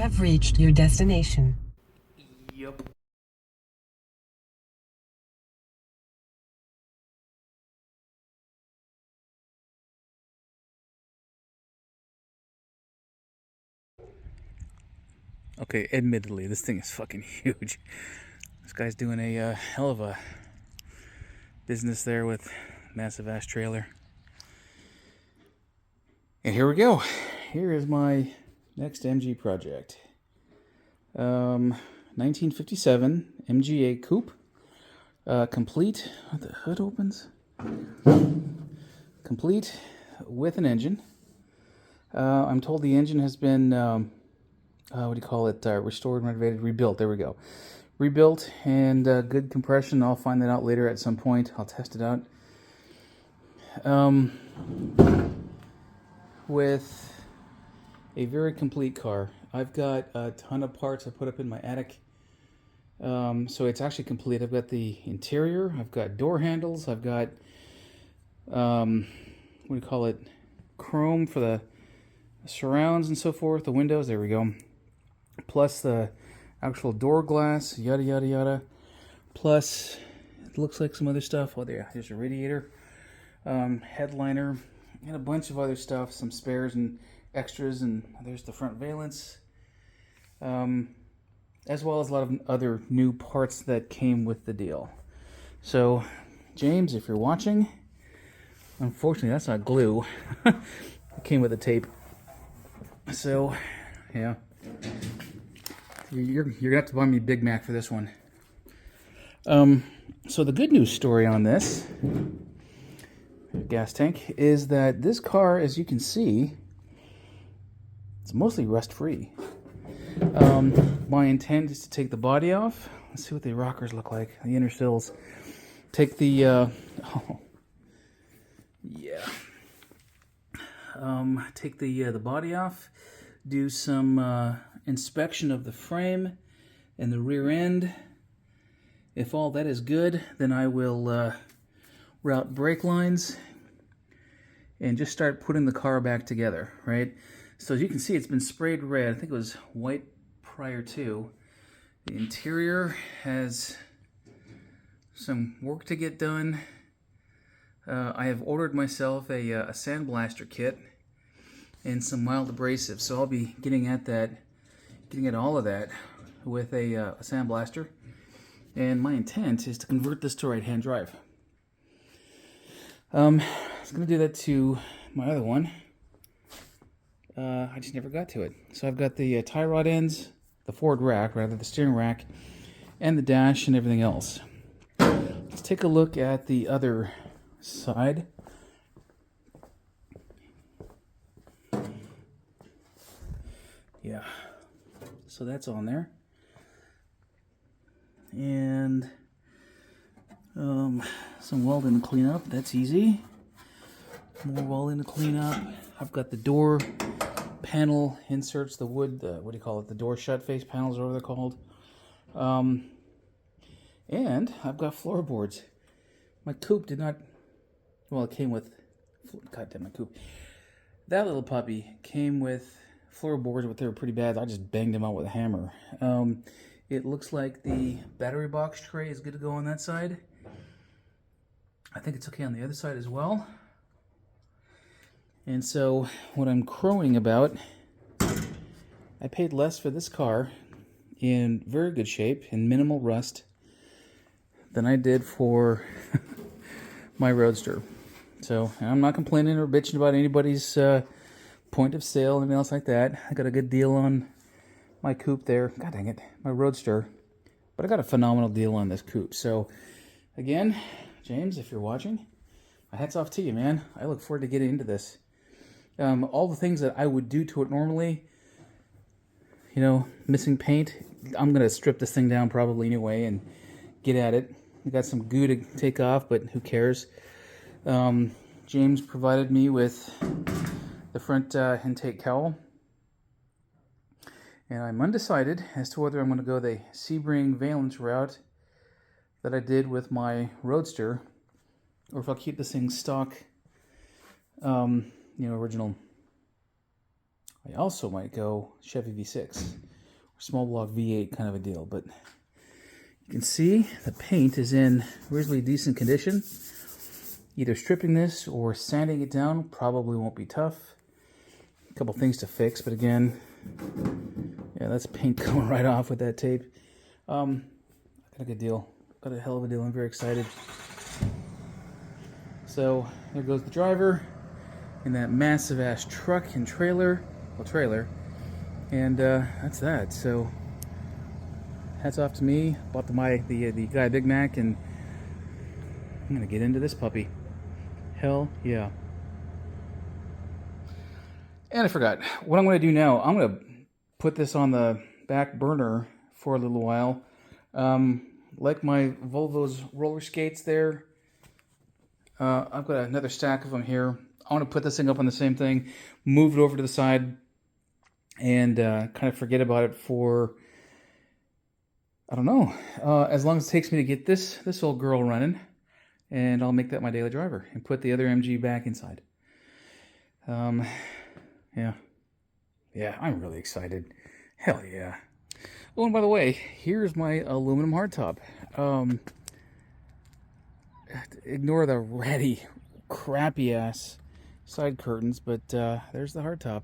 have reached your destination. Yup. Okay, admittedly, this thing is fucking huge. This guy's doing a hell of a business there with massive ass trailer. And here we go. Here is my next MG project. 1957 MGA Coupe. Complete. The hood opens. Complete with an engine. I'm told the engine has been, what do you call it? Restored, renovated, rebuilt. There we go. Rebuilt and good compression. I'll find that out later at some point. I'll test it out. With a very complete car. I've got a ton of parts I put up in my attic. So it's actually complete. I've got the interior. I've got door handles. I've got, what do you call it? Chrome for the surrounds and so forth. The windows. There we go. Plus the actual door glass. Yada, yada, yada. Plus, it looks like some other stuff. Oh, there's a radiator. Headliner. And a bunch of other stuff. Some spares and extras. And there's the front valence. As well as a lot of other new parts that came with the deal. So, James, if you're watching, unfortunately that's not glue. It came with a tape. So, yeah. You're gonna have to buy me Big Mac for this one. So the good news story on this gas tank is that this car, as you can see, it's mostly rust-free. My intent is to take the body off. Let's see what the rockers look like, the inner sills. Take the, oh, yeah. Take the body off, do some inspection of the frame and the rear end. If all that is good, then I will route brake lines and just start putting the car back together, right? So as you can see, it's been sprayed red. I think it was white prior to. The interior has some work to get done. I have ordered myself a sandblaster kit and some mild abrasives. So I'll be getting at all of that with a sandblaster. And my intent is to convert this to right-hand drive. I was going to do that to my other one. I just never got to it. So I've got the tie rod ends, the forward rack, rather, the steering rack, and the dash and everything else. Let's take a look at the other side. Yeah. So that's on there. And some welding to clean up. That's easy. More welding to clean up. I've got the door panel inserts, the wood, what do you call it? The door shut face panels, or whatever they're called. And I've got floorboards. My coupe did not, well, it came with, goddamn, my coupe. That little puppy came with floorboards, but they were pretty bad. I just banged them out with a hammer. It looks like the battery box tray is good to go on that side. I think it's okay on the other side as well. And so what I'm crowing about, I paid less for this car in very good shape, in minimal rust, than I did for my Roadster. So I'm not complaining or bitching about anybody's point of sale or anything else like that. I got a good deal on my coupe there. God dang it, my Roadster. But I got a phenomenal deal on this coupe. So again, James, if you're watching, my hat's off to you, man. I look forward to getting into this. All the things that I would do to it normally, you know, missing paint, I'm going to strip this thing down probably anyway and get at it. I got some goo to take off, but who cares? James provided me with the front intake cowl. And I'm undecided as to whether I'm going to go the Sebring valence route that I did with my Roadster, or if I'll keep this thing stock, original. I also might go Chevy V6. small block V8 kind of a deal. But you can see the paint is in reasonably decent condition. Either stripping this or sanding it down probably won't be tough. A couple things to fix, but again, yeah, that's paint going right off with that tape. Got a good deal. Got a hell of a deal. I'm very excited. So there goes the driver in that massive ass truck and trailer. Well, trailer. And that's that. So hats off to me. Bought the guy Big Mac, and I'm gonna get into this puppy. Hell yeah. And I forgot. What I'm gonna do now, I'm gonna put this on the back burner for a little while. Like my Volvo's roller skates there, I've got another stack of them here. I want to put this thing up on the same thing, move it over to the side, and kind of forget about it for, I don't know, as long as it takes me to get this old girl running, and I'll make that my daily driver and put the other MG back inside. Yeah, I'm really excited. Hell yeah. Oh, and by the way, here's my aluminum hardtop. Ignore the ratty, crappy ass side curtains, but there's the hardtop.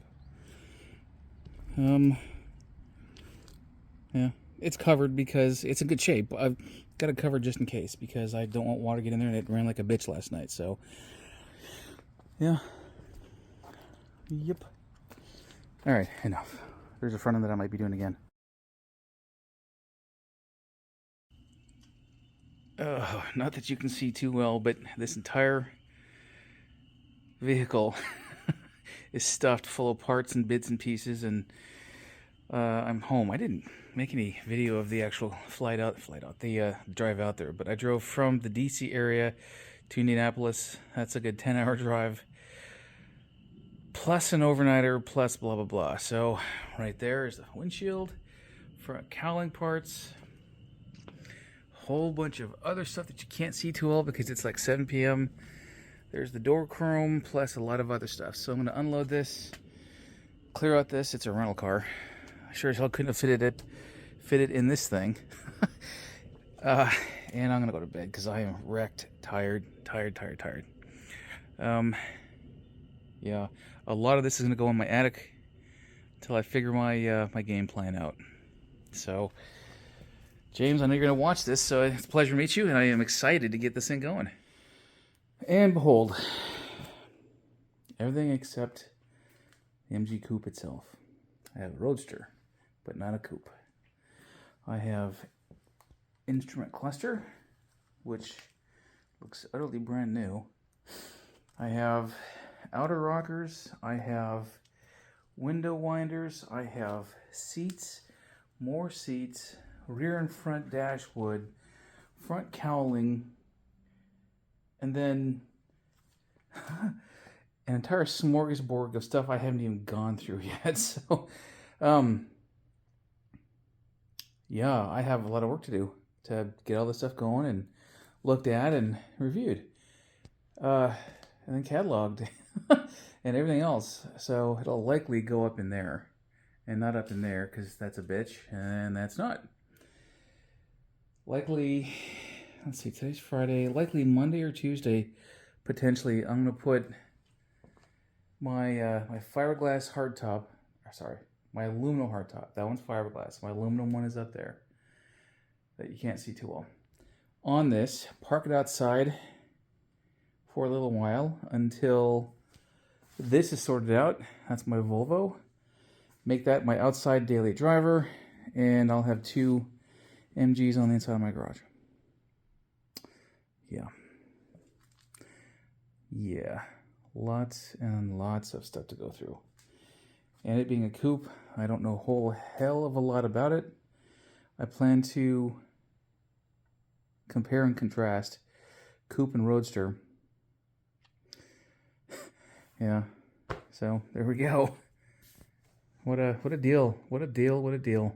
Yeah, it's covered because it's in good shape. I've got it covered just in case because I don't want water to get in there, and it ran like a bitch last night. So, yeah. Yep. All right, enough. There's a front end that I might be doing again. Not that you can see too well, but this entire vehicle is stuffed full of parts and bits and pieces, and I'm home. I didn't make any video of the actual the drive out there, but I drove from the DC area to Indianapolis. That's a good 10-hour drive, plus an overnighter, plus blah blah blah. So right there is the windshield, front cowling parts, whole bunch of other stuff that you can't see too well because it's like 7 p.m. There's the door chrome, plus a lot of other stuff. So I'm going to unload this, clear out this. It's a rental car. I sure as hell couldn't have fit it in this thing. And I'm going to go to bed because I am wrecked, tired. Yeah, a lot of this is going to go in my attic until I figure my game plan out. So, James, I know you're going to watch this, so it's a pleasure to meet you, and I am excited to get this thing going. And behold, everything except the MG Coupe itself. I have a Roadster, but not a Coupe. I have instrument cluster, which looks utterly brand new. I have outer rockers. I have window winders. I have seats, more seats, rear and front dashwood, front cowling, and then an entire smorgasbord of stuff I haven't even gone through yet. So, yeah, I have a lot of work to do to get all this stuff going and looked at and reviewed. And then cataloged and everything else. So it'll likely go up in there and not up in there because that's a bitch and that's not. Likely, let's see, today's Friday, likely Monday or Tuesday, potentially, I'm going to put my my fiberglass hardtop, my aluminum hardtop. That one's fiberglass. My aluminum one is up there that you can't see too well. On this, park it outside for a little while until this is sorted out. That's my Volvo. Make that my outside daily driver, and I'll have 2 MGs on the inside of my garage. Yeah, lots and lots of stuff to go through. And it being a coupe, I don't know a whole hell of a lot about it. I plan to compare and contrast coupe and roadster. Yeah, so there we go. What a deal. What a deal.